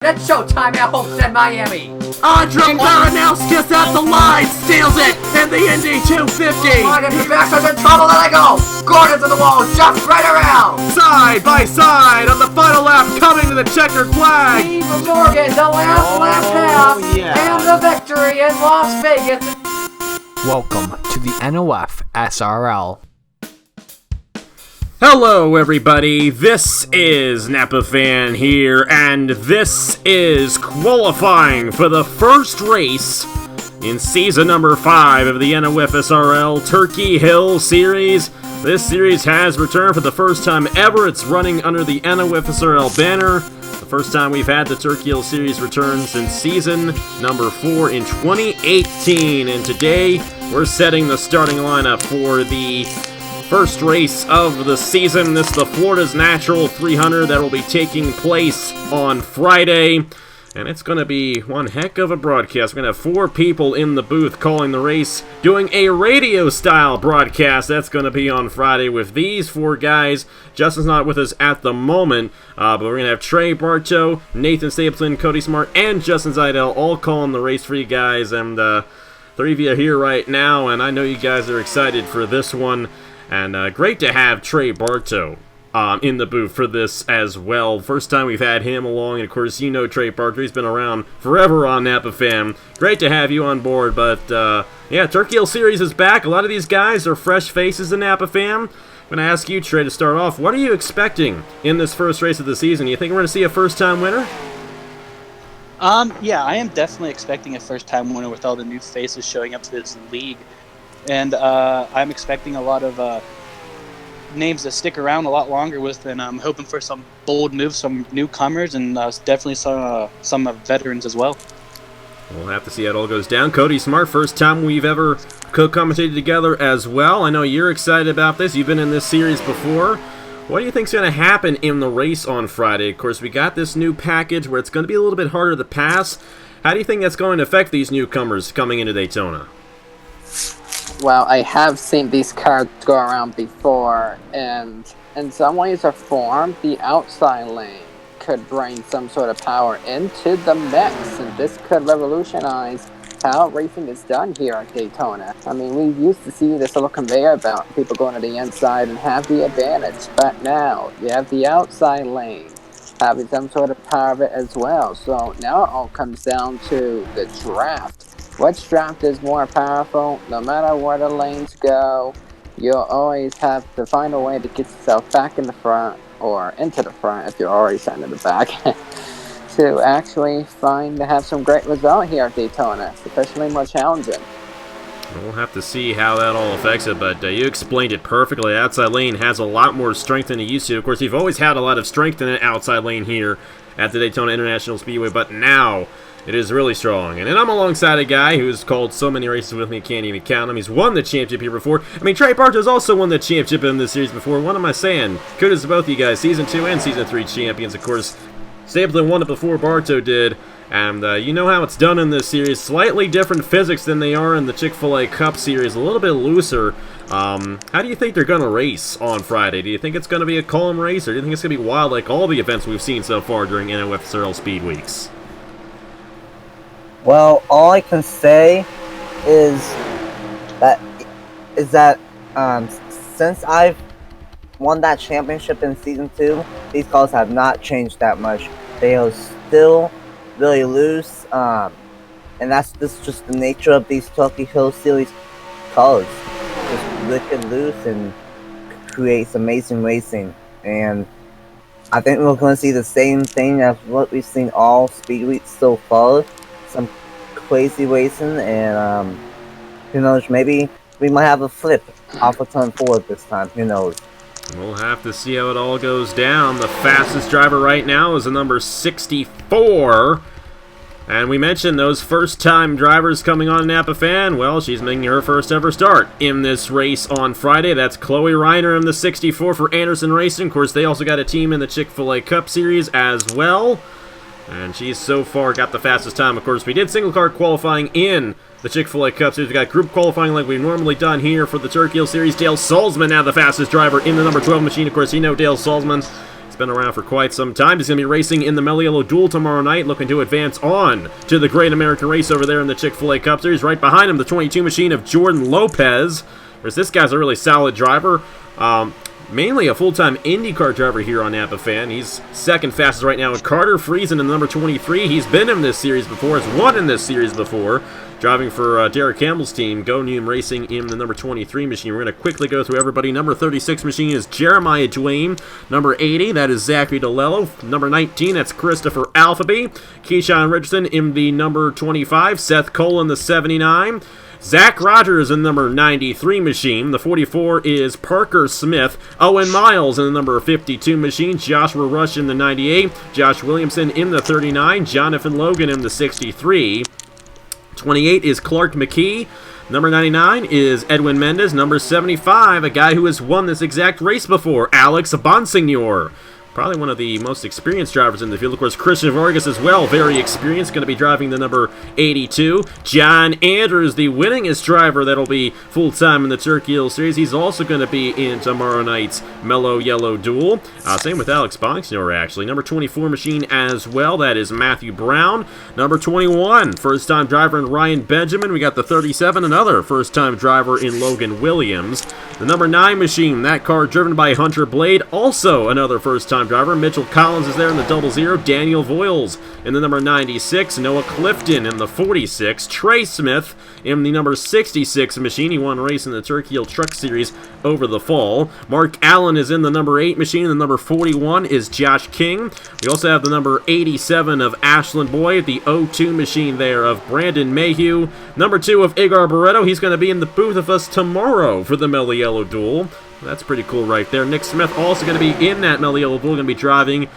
It's showtime at Homestead, Miami. Andre Baranowskis at the line, steals it in the Indy 250. Look at the back, in trouble, let it go. Gordon to the wall, jumps right around. Side by side on the final lap, coming to the checkered flag. Steve Morgan, the last half, and the victory in Las Vegas. Welcome to the NOFSRL. Hello everybody, this is Napa Fan here, and this is qualifying for the first race in season number 5 of the NOFSRL Turkey Hill Series. This series has returned for the first time ever. It's running under the NOFSRL banner. The first time we've had the Turkey Hill Series return since season number 4 in 2018, and today we're setting the starting lineup for the first race of the season. This is the Florida's Natural 300 that will be taking place on Friday. And it's going to be one heck of a broadcast. We're going to have 4 people in the booth calling the race, doing a radio-style broadcast. That's going to be on Friday with these 4 guys. Justin's not with us at the moment, but we're going to have Trey Bartow, Nathan Stapleton, Cody Smart, and Justin Zidell all calling the race for you guys. And 3 of you are here right now, and I know you guys are excited for this one. And great to have Trey Bartow in the booth for this as well. First time we've had him along, and of course you know Trey Bartow. He's been around forever on Napa Fan. Great to have you on board, but yeah, Turkey Hill Series is back. A lot of these guys are fresh faces in Napa Fan. I'm going to ask you, Trey, to start off. What are you expecting in this first race of the season? You think we're going to see a first-time winner? Yeah, I am definitely expecting a first-time winner with all the new faces showing up to this league. And I'm expecting a lot of names to stick around a lot longer with, and I'm hoping for some bold moves, some newcomers, and definitely some veterans as well. We'll have to see how it all goes down. Cody Smart, first time we've ever co-commentated together as well. I know you're excited about this. You've been in this series before. What do you think's going to happen in the race on Friday? Of course, we got this new package where it's going to be a little bit harder to pass. How do you think that's going to affect these newcomers coming into Daytona? Well, I have seen these cars go around before, and in some ways or form, the outside lane could bring some sort of power into the mix, and this could revolutionize how racing is done here at Daytona. I mean, we used to see this little conveyor belt, people going to the inside and have the advantage, but now you have the outside lane having some sort of power of it as well. So now it all comes down to the draft. Which draft is more powerful? No matter where the lanes go, you'll always have to find a way to get yourself back in the front, or into the front if you're already sitting in the back, to actually have some great result here at Daytona, especially more challenging. We'll have to see how that all affects it, but you explained it perfectly. The outside lane has a lot more strength than it used to. Of course, you've always had a lot of strength in the outside lane here at the Daytona International Speedway, but now it is really strong. And then I'm alongside a guy who's called so many races with me, can't even count them. He's won the championship here before. I mean, Trey Bartow's also won the championship in this series before. What am I saying? Kudos to both of you guys. Season 2 and Season 3 champions, of course. Stapleton won it before Bartow did. And you know how it's done in this series. Slightly different physics than they are in the Chick-fil-A Cup Series. A little bit looser. How do you think they're going to race on Friday? Do you think it's going to be a calm race, or do you think it's going to be wild like all the events we've seen so far during NOFSRL Speed Weeks? Well, all I can say is that since I've won that championship in Season 2, these cars have not changed that much. They are still really loose, and that's just the nature of these Turkey Hill Series cars. Just wicked loose and creates amazing racing. And I think we're going to see the same thing as what we've seen all Speed Weeks so far. Some crazy racing, and who knows, maybe we might have a flip off of turn 4 this time, who knows. We'll have to see how it all goes down. The fastest driver right now is the number 64. And we mentioned those first-time drivers coming on Napa Fan. Well, she's making her first ever start in this race on Friday. That's Chloe Reiner in the 64 for Anderson Racing. Of course, they also got a team in the Chick-fil-A Cup Series as well. And she's so far got the fastest time. Of course, we did single-car qualifying in the Chick-fil-A Cup Series. We got group qualifying like we've normally done here for the Turkey Hill Series. Dale Salzman now the fastest driver in the number 12 machine. Of course, you know Dale Salzman. He's been around for quite some time. He's going to be racing in the Mellow Yellow Duel tomorrow night, looking to advance on to the Great American Race over there in the Chick-fil-A Cup Series. Right behind him, the 22 machine of Jordan Lopez. Whereas this guy's a really solid driver. Mainly a full-time IndyCar driver here on Napa Fan. He's second fastest right now with Carter Friesen in the number 23. He's been in this series before, has won in this series before, driving for Derek Campbell's team, Go Neum Racing in the number 23 machine. We're going to quickly go through everybody. Number 36 machine is Jeremiah Duane. Number 80, that is Zachary DeLello. Number 19, that's Christopher Alphaby. Keyshawn Richardson in the number 25. Seth Cole in the 79. Zach Rogers in the number 93 machine. The 44 is Parker Smith. Owen Miles in the number 52 machine. Joshua Rush in the 98. Josh Williamson in the 39. Jonathan Logan in the 63. 28 is Clark McKee. Number 99 is Edwin Mendez. Number 75, a guy who has won this exact race before, Alex Bonsignor. Probably one of the most experienced drivers in the field. Of course, Christian Vargas as well, very experienced, going to be driving the number 82. John Andrews, the winningest driver that'll be full-time in the Turkey Hill Series. He's also going to be in tomorrow night's Mellow Yellow Duel. Same with Alex Bonsignor, actually. Number 24 machine as well, that is Matthew Brown. Number 21, first-time driver in Ryan Benjamin. We got the 37, another first-time driver in Logan Williams. The number 9 machine, that car driven by Hunter Blade, also another first-time driver. Mitchell Collins is there in the 00. Daniel Voiles in the number 96. Noah Clifton in the 46. Trey Smith in the number 66 machine. He won a race in the Turkey Hill Truck Series over the fall. Mark Allen is in the number 8 machine. The number 41 is Josh King. We also have the number 87 of Ashland Boyd. The 02 machine there of Brandon Mayhew. Number 2 of Igar Barreto. He's going to be in the booth with us tomorrow for the Mellow Yellow Duel. That's pretty cool right there. Nick Smith also going to be in that Mellow Yellow Duel. Going to be driving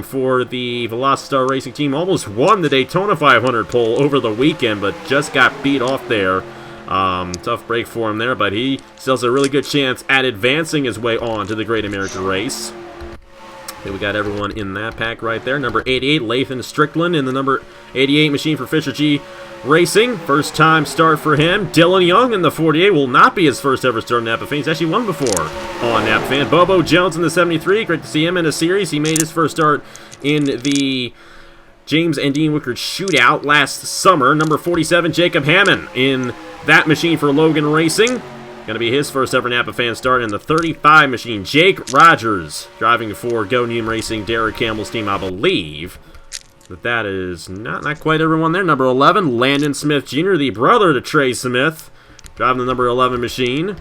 for the Velocitar Racing Team. Almost won the Daytona 500 pole over the weekend, but just got beat off there. Tough break for him there, but he still has a really good chance at advancing his way on to the Great American Race. Okay, we got everyone in that pack right there. Number 88, Lathan Strickland in the number 88 machine for Fisher G Racing. First time start for him. Dylan Young in the 48 will not be his first ever start in Napa Fan. He's actually won before on Napa Fan. Bobo Jones in the 73. Great to see him in a series. He made his first start in the James and Dean Wickard shootout last summer. Number 47, Jacob Hammond in that machine for Logan Racing. Going to be his first ever Napa Fan start in the 35 machine. Jake Rogers driving for Go Neum Racing, Derek Campbell's team, I believe. But that is not quite everyone there. Number 11, Landon Smith Jr., the brother to Trey Smith, driving the number 11 machine.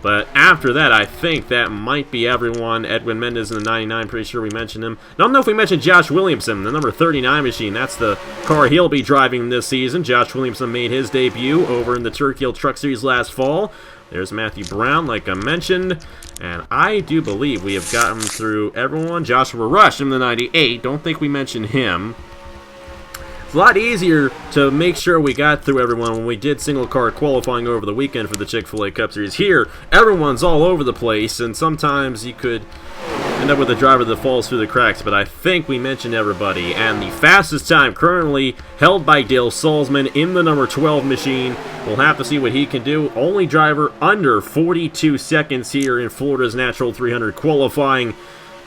But after that, I think that might be everyone. Edwin Mendez in the 99, pretty sure we mentioned him. I don't know if we mentioned Josh Williamson, the number 39 machine. That's the car he'll be driving this season. Josh Williamson made his debut over in the Turkey Hill Truck Series last fall. There's Matthew Brown, like I mentioned. And I do believe we have gotten through everyone. Joshua Rush in the 98. Don't think we mentioned him. It's a lot easier to make sure we got through everyone when we did single car qualifying over the weekend for the Chick-fil-A Cup Series. Here, everyone's all over the place, and sometimes you could end up with a driver that falls through the cracks, but I think we mentioned everybody. And the fastest time currently held by Dale Salzman in the number 12 machine. We'll have to see what he can do. Only driver under 42 seconds here in Florida's Natural 300 qualifying.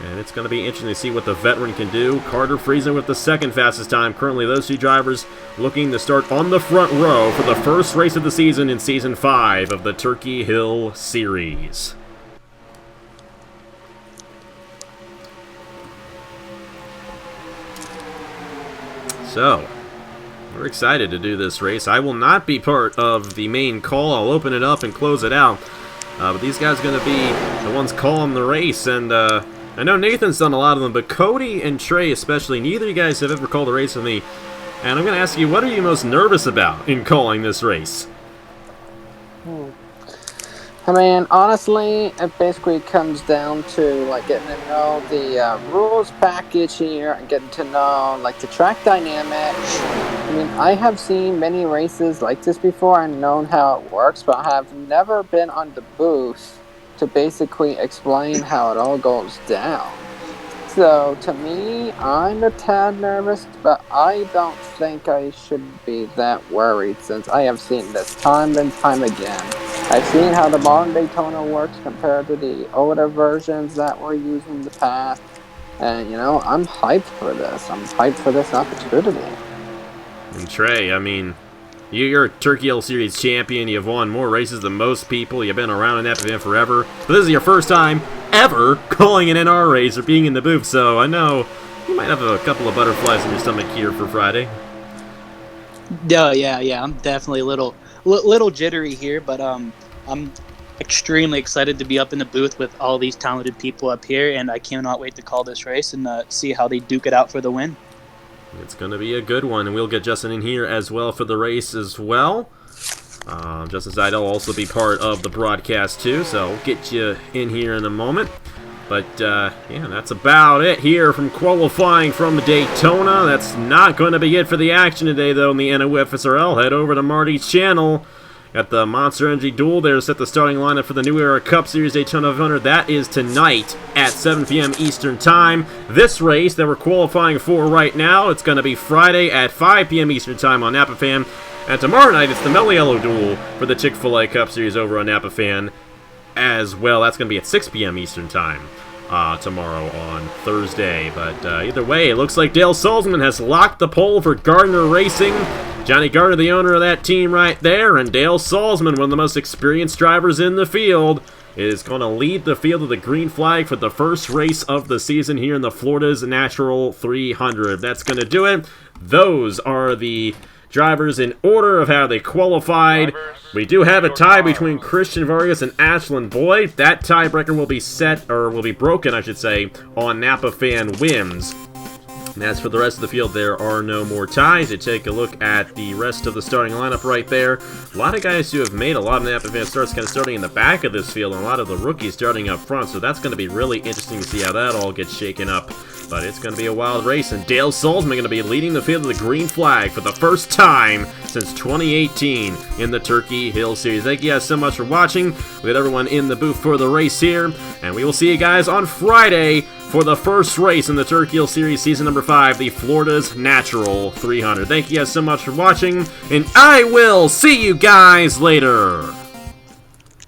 And it's going to be interesting to see what the veteran can do. Carter Friesen with the second fastest time. Currently, those two drivers looking to start on the front row for the first race of the season in Season 5 of the Turkey Hill Series. So, we're excited to do this race. I will not be part of the main call. I'll open it up and close it out. But these guys are going to be the ones calling the race, and I know Nathan's done a lot of them, but Cody and Trey especially, neither of you guys have ever called a race with me. And I'm going to ask you, what are you most nervous about in calling this race? I mean, honestly, it basically comes down to like getting to know the rules package here and getting to know like the track dynamics. I mean, I have seen many races like this before and known how it works, but I have never been on the booth to basically explain how it all goes down. So, to me, I'm a tad nervous, but I don't think I should be that worried since I have seen this time and time again. I've seen how the modern Daytona works compared to the older versions that were used in the past. And, you know, I'm hyped for this. I'm hyped for this opportunity. And Trey, I mean, you're a Turkey Hill Series champion. You've won more races than most people. You've been around in Napa forever. But this is your first time ever calling an NR race or being in the booth, so I know you might have a couple of butterflies in your stomach here for Friday. Yeah. I'm definitely a little jittery here, but I'm extremely excited to be up in the booth with all these talented people up here, and I cannot wait to call this race and see how they duke it out for the win. It's going to be a good one, and we'll get Justin in here as well for the race as well. Justin Seidel will also be part of the broadcast too, so we'll get you in here in a moment. But, yeah, that's about it here from qualifying from Daytona. That's not going to be it for the action today, though, in the NOFSRL. Head over to Marty's channel. Got the Monster Energy Duel there to set the starting lineup for the New Era Cup Series Daytona 500. That is tonight at 7 p.m. Eastern Time. This race that we're qualifying for right now, it's going to be Friday at 5 p.m. Eastern Time on Napa Fan. And tomorrow night, it's the Mello Duel for the Chick-fil-A Cup Series over on Napa Fan as well. That's going to be at 6 p.m. Eastern Time tomorrow on Thursday. But either way, it looks like Dale Salzman has locked the pole for Gardner Racing. Johnny Gardner, the owner of that team right there, and Dale Salzman, one of the most experienced drivers in the field, is going to lead the field of the green flag for the first race of the season here in the Florida's Natural 300. That's going to do it. Those are the drivers in order of how they qualified. We do have a tie between Christian Vargas and Ashlyn Boyd. That tiebreaker will be set, or will be broken, I should say, on Napa Fan Wins. And as for the rest of the field, there are no more ties. You take a look at the rest of the starting lineup right there. A lot of guys who have made a lot of Napa Fan starts kind of starting in the back of this field, and a lot of the rookies starting up front. So that's going to be really interesting to see how that all gets shaken up. But it's going to be a wild race, and Dale Salzman going to be leading the field of the green flag for the first time since 2018 in the Turkey Hill Series. Thank you guys so much for watching. We got everyone in the booth for the race here, and we will see you guys on Friday for the first race in the Turkey Hill Series Season number 5, the Florida's Natural 300. Thank you guys so much for watching, and I will see you guys later.